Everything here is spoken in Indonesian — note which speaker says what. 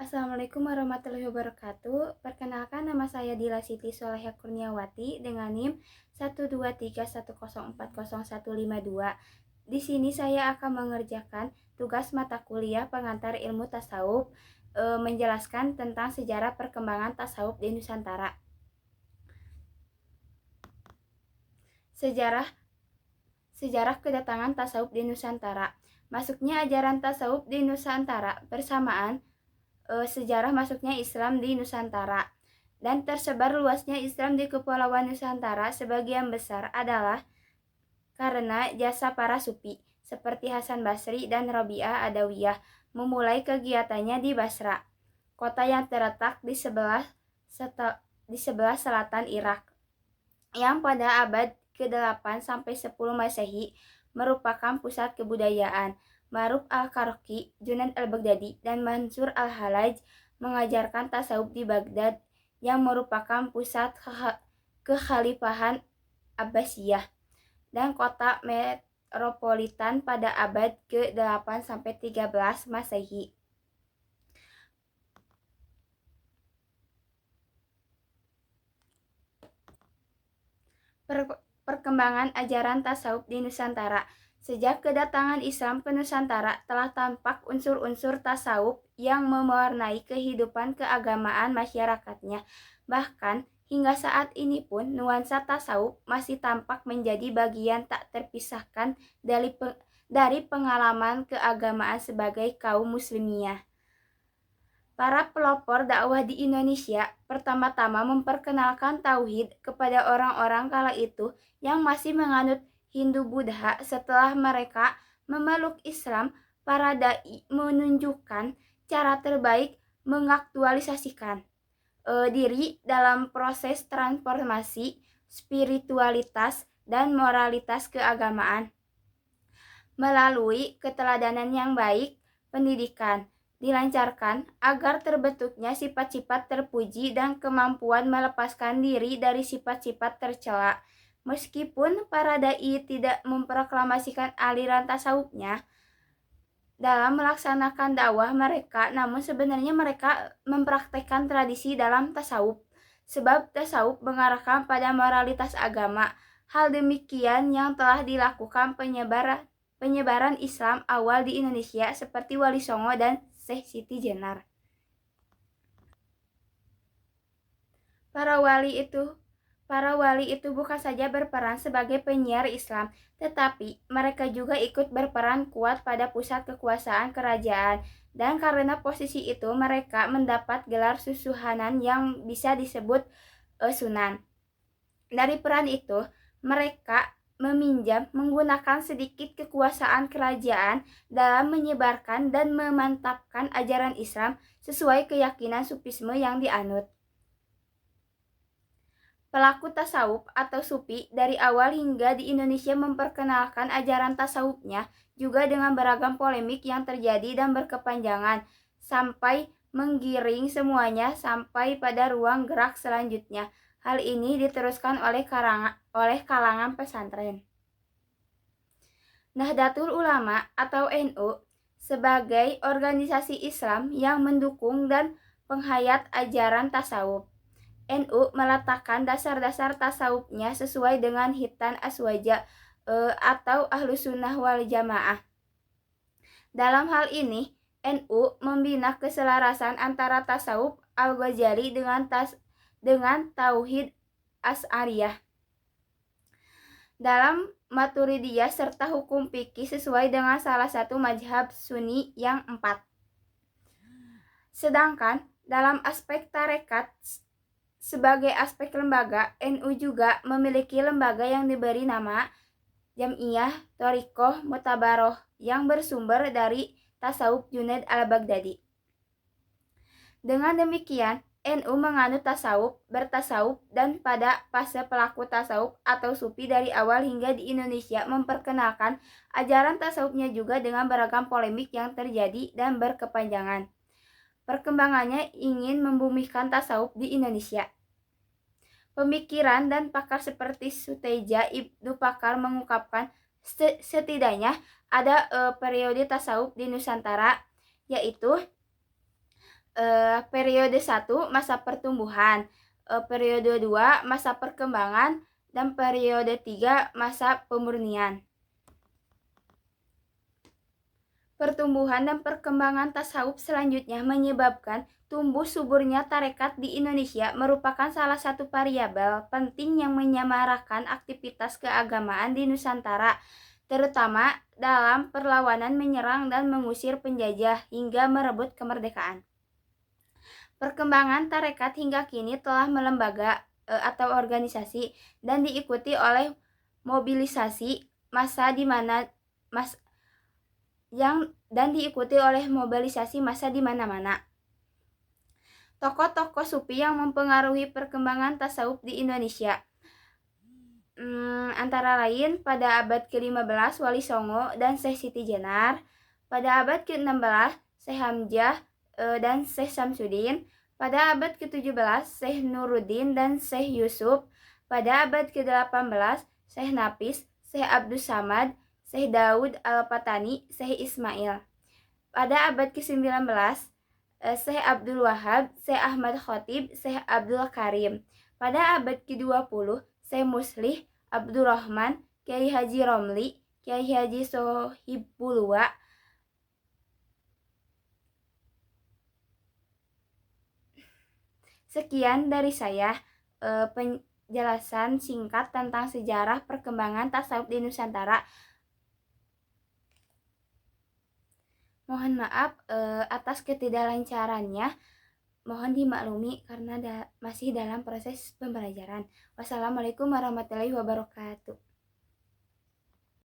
Speaker 1: Assalamualaikum warahmatullahi wabarakatuh. Perkenalkan, nama saya Dila Siti Solehya Kurniawati dengan NIM 12310404152. Di sini saya akan mengerjakan tugas mata kuliah pengantar ilmu tasawuf, menjelaskan tentang sejarah perkembangan tasawuf di Nusantara. Sejarah kedatangan tasawuf di Nusantara. Masuknya ajaran tasawuf di Nusantara bersamaan sejarah masuknya Islam di Nusantara. Dan tersebar luasnya Islam di Kepulauan Nusantara sebagian besar adalah karena jasa para sufi seperti Hasan Basri dan Rabi'ah Adawiyah memulai kegiatannya di Basra, kota yang terletak di sebelah selatan Irak, yang pada abad ke-8 sampai 10 Masehi merupakan pusat kebudayaan. Ma'ruf al-Qaraqi, Junaid al-Baghdadi, dan Mansur al-Hallaj mengajarkan tasawuf di Baghdad yang merupakan pusat kekhalifahan Abbasiyah dan kota metropolitan pada abad ke-8 sampai 13 Masehi. Perkembangan ajaran tasawuf di Nusantara. Sejak kedatangan Islam ke Nusantara, telah tampak unsur-unsur tasawuf yang mewarnai kehidupan keagamaan masyarakatnya. Bahkan, hingga saat ini pun nuansa tasawuf masih tampak menjadi bagian tak terpisahkan dari pengalaman keagamaan sebagai kaum muslimiyah. Para pelopor dakwah di Indonesia pertama-tama memperkenalkan tauhid kepada orang-orang kala itu yang masih menganut Hindu-Buddha. Setelah mereka memeluk Islam, para dai menunjukkan cara terbaik mengaktualisasikan diri dalam proses transformasi spiritualitas dan moralitas keagamaan. Melalui keteladanan yang baik, pendidikan dilancarkan agar terbentuknya sifat-sifat terpuji dan kemampuan melepaskan diri dari sifat-sifat tercela. Meskipun para dai tidak memproklamasikan aliran tasawufnya dalam melaksanakan dakwah mereka, namun sebenarnya mereka mempraktekkan tradisi dalam tasawuf, sebab tasawuf mengarahkan pada moralitas agama. Hal demikian yang telah dilakukan penyebaran Islam awal di Indonesia seperti Wali Songo dan Syekh Siti Jenar. Para wali itu bukan saja berperan sebagai penyiar Islam, tetapi mereka juga ikut berperan kuat pada pusat kekuasaan kerajaan, dan karena posisi itu mereka mendapat gelar susuhanan yang bisa disebut sunan. Dari peran itu, mereka menggunakan sedikit kekuasaan kerajaan dalam menyebarkan dan memantapkan ajaran Islam sesuai keyakinan sufisme yang dianut. Pelaku tasawuf atau sufi dari awal hingga di Indonesia memperkenalkan ajaran tasawufnya juga dengan beragam polemik yang terjadi dan berkepanjangan sampai menggiring semuanya sampai pada ruang gerak selanjutnya. Hal ini diteruskan oleh kalangan pesantren. Nahdlatul Ulama atau NU sebagai organisasi Islam yang mendukung dan penghayat ajaran tasawuf. NU meletakkan dasar-dasar tasawufnya sesuai dengan Hitan Aswaja atau Ahlus Sunnah wal Jamaah. Dalam hal ini, NU membina keselarasan antara tasawuf Al-Ghazali dengan tauhid Asy'ariyah dalam Maturidiyah serta hukum fikih sesuai dengan salah satu mazhab Sunni yang 4. Sedangkan dalam aspek tarekat sebagai aspek lembaga, NU juga memiliki lembaga yang diberi nama Jam'iyah Thoriqoh Mutabaroh yang bersumber dari tasawuf Junaid al-Baghdadi. Dengan demikian, NU menganut bertasawuf, dan pada fase pelaku tasawuf atau sufi dari awal hingga di Indonesia memperkenalkan ajaran tasawufnya juga dengan beragam polemik yang terjadi dan berkepanjangan. Perkembangannya ingin membumikan tasawuf di Indonesia. Pemikiran dan pakar seperti Suteja Ibnu Pakar mengungkapkan setidaknya ada periode tasawuf di Nusantara, yaitu Periode 1 masa pertumbuhan, periode 2 masa perkembangan, dan periode 3 masa pemurnian. Pertumbuhan dan perkembangan tasawuf selanjutnya menyebabkan tumbuh suburnya tarekat di Indonesia merupakan salah satu variabel penting yang menyemarakan aktivitas keagamaan di Nusantara, terutama dalam perlawanan menyerang dan mengusir penjajah hingga merebut kemerdekaan. Perkembangan tarekat hingga kini telah melembaga atau organisasi dan diikuti oleh mobilisasi massa di mana mana-mana. Tokoh-tokoh sufi yang mempengaruhi perkembangan tasawuf di Indonesia antara lain pada abad ke-15 Wali Songo dan Syekh Siti Jenar, pada abad ke-16 Syekh Hamzah dan Syekh Samsudin, pada abad ke-17 Syekh Nuruddin dan Syekh Yusuf, pada abad ke-18 Syekh Nafis, Syekh Abdus Samad, Syekh Daud Al-Patani, Syekh Ismail. Pada abad ke-19 Syekh Abdul Wahab, Syekh Ahmad Khotib, Syekh Abdul Karim. Pada abad ke-20 Syekh Muslih, Abdurrahman, Kiai Haji Romli, Kiai Haji Sohibulwa. Sekian dari saya penjelasan singkat tentang sejarah perkembangan tasawuf di Nusantara. Mohon maaf atas ketidaklancarannya. Mohon dimaklumi karena masih dalam proses pembelajaran. Wassalamualaikum warahmatullahi wabarakatuh.